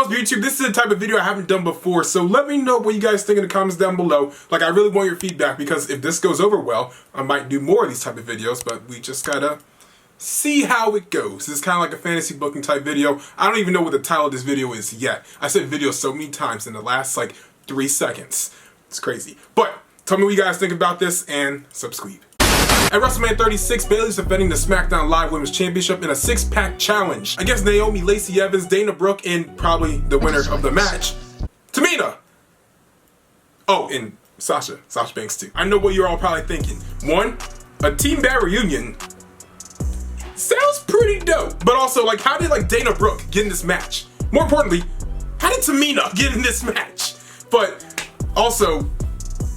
what's up, YouTube? This is the type of video I haven't done before, so let me know what you guys think in the comments down below. Like, I really want your feedback, because if this goes over well, I might do more of these type of videos, but we just gotta see how it goes. This is kind of like a fantasy booking type video. I don't even know what the title of this video is yet. I said video so many times in the last, like, 3 seconds. It's crazy. But tell me what you guys think about this, and subscribe. At WrestleMania 36, Bayley's defending the SmackDown Live Women's Championship in a 6-pack challenge against Naomi, Lacey Evans, Dana Brooke, and probably the winner of the match, Tamina. Oh, and Sasha Banks too. I know what you're all probably thinking. One, a Team Bad reunion sounds pretty dope. But also, like, how did Dana Brooke get in this match? More importantly, how did Tamina get in this match? But also,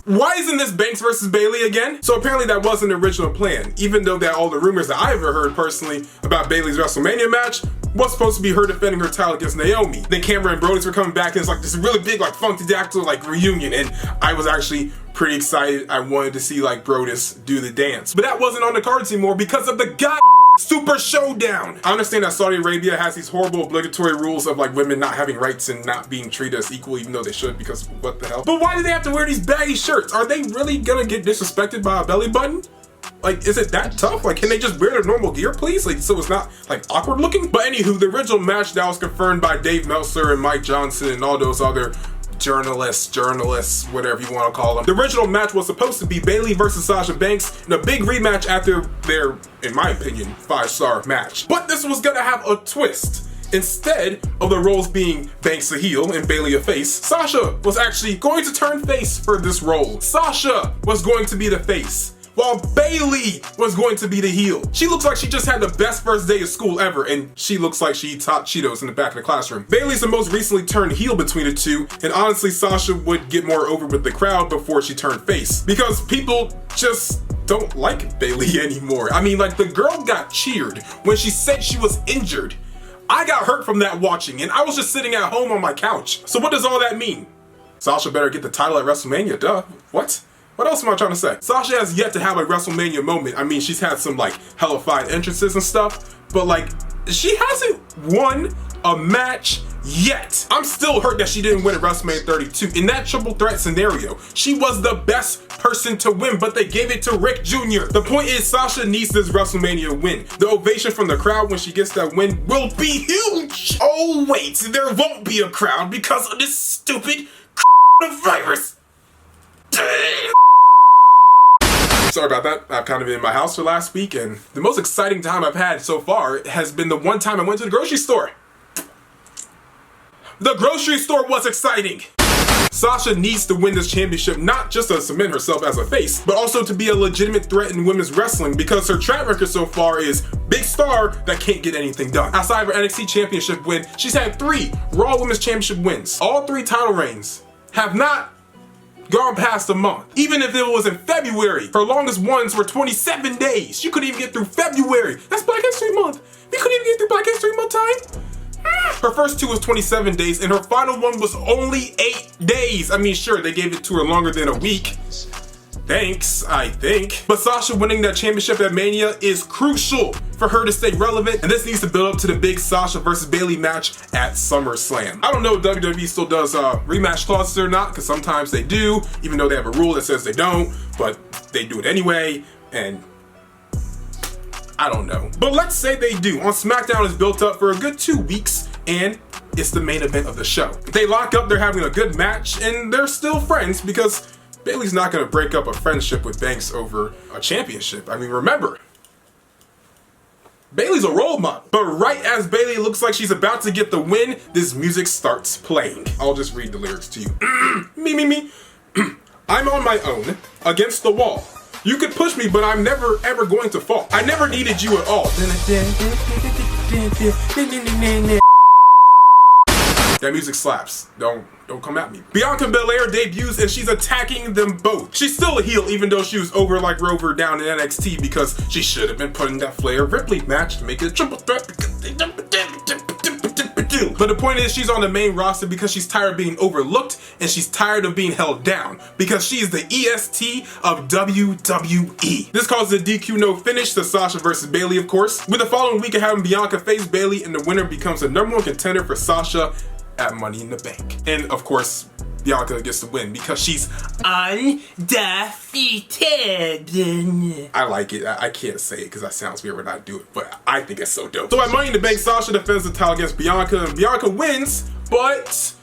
why isn't this Banks versus Bayley again? So apparently that wasn't the original plan, even though that all the rumors that I ever heard personally about Bayley's WrestleMania match was supposed to be her defending her title against Naomi. Then Cameron and Brodus were coming back, and it's like this really big funkadactyl reunion, and I was actually pretty excited. I wanted to see Brodus do the dance. But that wasn't on the cards anymore because of the Super Showdown. I understand that Saudi Arabia has these horrible obligatory rules of women not having rights and not being treated as equal, even though they should, because what the hell? But why do they have to wear these baggy shirts? Are they really gonna get disrespected by a belly button? Is it that tough? Can they just wear their normal gear, please? So it's not awkward looking? But anywho, the original match that was confirmed by Dave Meltzer and Mike Johnson and all those other journalists, whatever you want to call them. The original match was supposed to be Bayley versus Sasha Banks in a big rematch after their, in my opinion, 5-star match. But this was gonna have a twist. Instead of the roles being Banks a heel and Bayley a face, Sasha was actually going to turn face for this role. Sasha was going to be the face, while Bayley was going to be the heel. She looks like she just had the best first day of school ever, and she looks like she taught Cheetos in the back of the classroom. Bayley's the most recently turned heel between the two, and honestly, Sasha would get more over with the crowd before she turned face, because people just don't like Bayley anymore. I mean, the girl got cheered when she said she was injured. I got hurt from that watching, and I was just sitting at home on my couch. So what does all that mean? Sasha better get the title at WrestleMania, duh. What? What else am I trying to say? Sasha has yet to have a WrestleMania moment. I mean, she's had some hellified entrances and stuff, but she hasn't won a match yet. I'm still hurt that she didn't win at WrestleMania 32. In that triple threat scenario, she was the best person to win, but they gave it to Rick Jr. The point is, Sasha needs this WrestleMania win. The ovation from the crowd when she gets that win will be huge. Oh wait, there won't be a crowd because of this stupid virus. Sorry about that. I've kind of been in my house for last week, and the most exciting time I've had so far has been the one time I went to the grocery store. The grocery store was exciting. Sasha needs to win this championship, not just to cement herself as a face, but also to be a legitimate threat in women's wrestling, because her track record so far is big star that can't get anything done. Outside of her NXT championship win, she's had 3 Raw Women's Championship wins. All 3 title reigns have not gone past a month. Even if it was in February, her longest ones were 27 days. She couldn't even get through February. That's Black History Month. We couldn't even get through Black History Month time. Her first 2 was 27 days, and her final one was only 8 days. I mean, sure, they gave it to her longer than a week. Thanks, I think. But Sasha winning that championship at Mania is crucial for her to stay relevant, and this needs to build up to the big Sasha versus Bayley match at SummerSlam. I don't know if WWE still does rematch clauses or not, because sometimes they do, even though they have a rule that says they don't, but they do it anyway, and I don't know. But let's say they do. On SmackDown is built up for a good 2 weeks, and it's the main event of the show. They lock up, they're having a good match, and they're still friends, because Bayley's not gonna break up a friendship with Banks over a championship. I mean, remember, Bayley's a role model. But right as Bayley looks like she's about to get the win, this music starts playing. I'll just read the lyrics to you. Me. I'm on my own, against the wall. You could push me, but I'm never ever going to fall. I never needed you at all. That music slaps. Don't come at me. Bianca Belair debuts and she's attacking them both. She's still a heel, even though she was over like Rover down in NXT, because she should have been putting that Flair Ripley match to make it a triple threat. But the point is, she's on the main roster because she's tired of being overlooked and she's tired of being held down, because she is the EST of WWE. This causes a DQ no finish to Sasha versus Bayley, of course, with the following week of having Bianca face Bayley, and the winner becomes the #1 contender for Sasha at Money in the Bank. And of course, Bianca gets the win because she's undefeated. I like it. I can't say it because that sounds weird when I do it, but I think it's so dope. So at Money in the Bank, Sasha defends the title against Bianca, and Bianca wins, but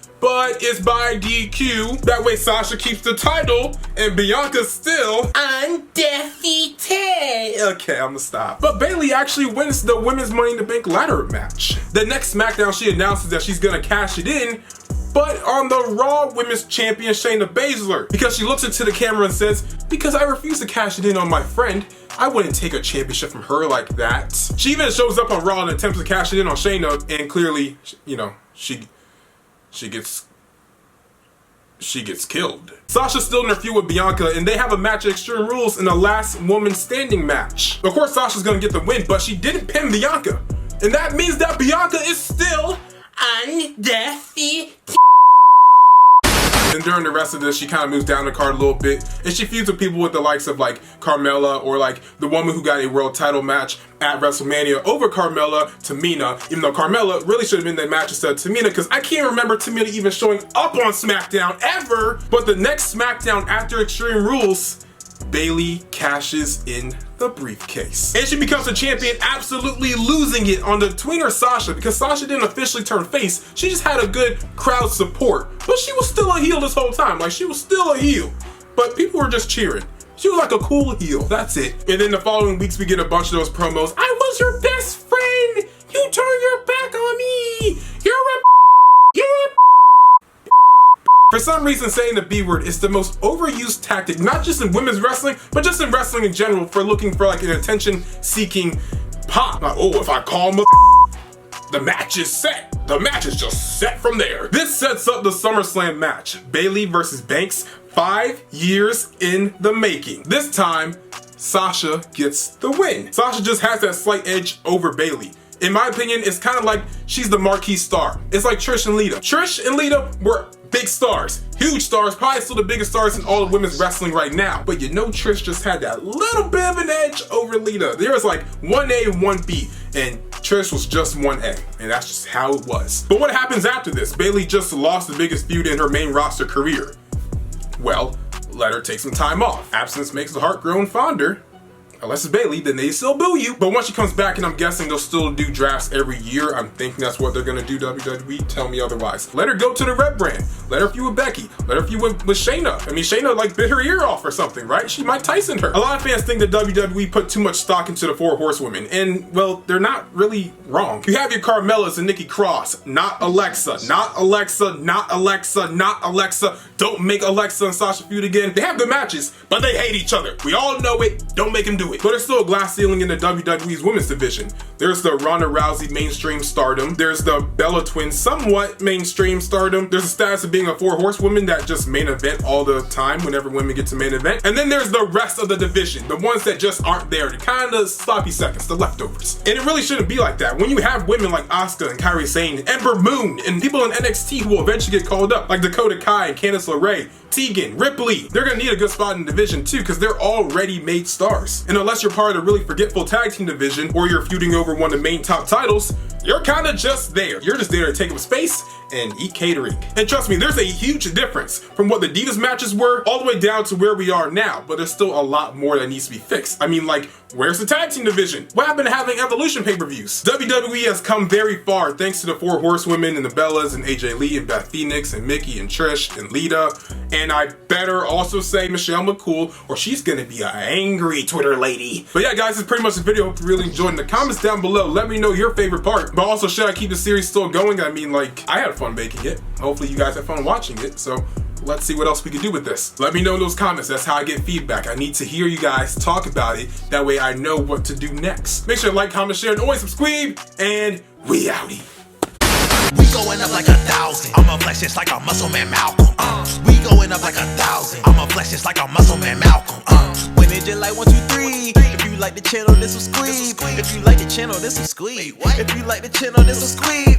it's by DQ. That way Sasha keeps the title and Bianca's still undefeated. Okay, I'm gonna stop. But Bayley actually wins the Women's Money in the Bank ladder match. The next SmackDown, she announces that she's gonna cash it in, but on the Raw Women's Champion Shayna Baszler, because she looks into the camera and says, because I refuse to cash it in on my friend, I wouldn't take a championship from her like that. She even shows up on Raw and attempts to cash it in on Shayna, and clearly, you know, she gets killed. Sasha's still in her feud with Bianca, and they have a match at Extreme Rules in the last woman standing match. Of course, Sasha's gonna get the win, but she didn't pin Bianca. And that means that Bianca is still undefeated. And during the rest of this, she kind of moves down the card a little bit, and she feuds with people with the likes of like Carmella, or like the woman who got a world title match at WrestleMania over Carmella, Tamina, even though Carmella really should have been that match instead of Tamina, because I can't remember Tamina even showing up on SmackDown ever. But the next SmackDown after Extreme Rules, Bayley cashes in the briefcase. And she becomes a champion, absolutely losing it on the tweener Sasha, because Sasha didn't officially turn face. She just had a good crowd support. But she was still a heel this whole time. Like, she was still a heel. But people were just cheering. She was like a cool heel. That's it. And then the following weeks, we get a bunch of those promos. I was your best friend. You turned your back on me. You're a For some reason, saying the B word is the most overused tactic, not just in women's wrestling, but just in wrestling in general, for looking for like an attention-seeking pop. Like, oh, if I call him the match is set. The match is just set from there. This sets up the SummerSlam match. Bayley versus Banks, 5 years in the making. This time, Sasha gets the win. Sasha just has that slight edge over Bayley. In my opinion, it's kind of like she's the marquee star. It's like Trish and Lita. Trish and Lita were big stars, huge stars, probably still the biggest stars in all of women's wrestling right now. But you know, Trish just had that little bit of an edge over Lita. There was like 1A and 1B, and Trish was just 1A, and that's just how it was. But what happens after this? Bayley just lost the biggest feud in her main roster career. Well, let her take some time off. Absence makes the heart grow fonder. Unless it's Bayley, then they still boo you. But once she comes back, and I'm guessing they'll still do drafts every year. I'm thinking that's what they're gonna do, WWE. Tell me otherwise. Let her go to the Red brand. Let her feud with Becky. Let her feud with Shayna. I mean, Shayna like bit her ear off or something, right? She Mike Tyson her. A lot of fans think that WWE put too much stock into the 4 horsewomen. And, well, they're not really wrong. You have your Carmellas and Nikki Cross. Not Alexa. Not Alexa. Not Alexa. Not Alexa. Don't make Alexa and Sasha feud again. They have good matches, but they hate each other. We all know it. Don't make them do it. But there's still a glass ceiling in the WWE's women's division. There's the Ronda Rousey mainstream stardom. There's the Bella Twins somewhat mainstream stardom. There's the status of being a 4 horsewoman that just main event all the time whenever women get to main event. And then there's the rest of the division, the ones that just aren't there, the kind of sloppy seconds, the leftovers. And it really shouldn't be like that. When you have women like Asuka and Kairi Sane, Ember Moon, and people in NXT who will eventually get called up, like Dakota Kai and Candice LeRae, Tegan, Ripley, they're gonna need a good spot in the division too, because they're already made stars. And unless you're part of the really forgetful tag team division, or you're feuding over one of the main top titles, you're kind of just there. You're just there to take up space and eat catering. And trust me, there's a huge difference from what the Divas matches were all the way down to where we are now, but there's still a lot more that needs to be fixed. I mean, like, where's the tag team division? What happened to having Evolution pay-per-views? WWE has come very far thanks to the 4 horsewomen and the Bellas and AJ Lee and Beth Phoenix and Mickey and Trish and Lita. And I better also say Michelle McCool, or she's gonna be an angry Twitter lady. But yeah, guys, that's pretty much the video. Hope you really enjoyed. In the comments down below, let me know your favorite part. But also, should I keep the series still going? I mean, like, I had fun making it. Hopefully you guys have fun watching it. So let's see what else we can do with this. Let me know in those comments. That's how I get feedback. I need to hear you guys talk about it. That way I know what to do next. Make sure to like, comment, share, and always subscribe. And we outie. We going up like 1,000. I'ma flex just like a MuscleManMalcolm. We going up like 1,000. I'ma flex just like a MuscleManMalcolm. When it just like 1, 2, 3. If you like the channel, this will squeeze. If you like the channel, this will squeeze. If you like the channel, this will squeeze.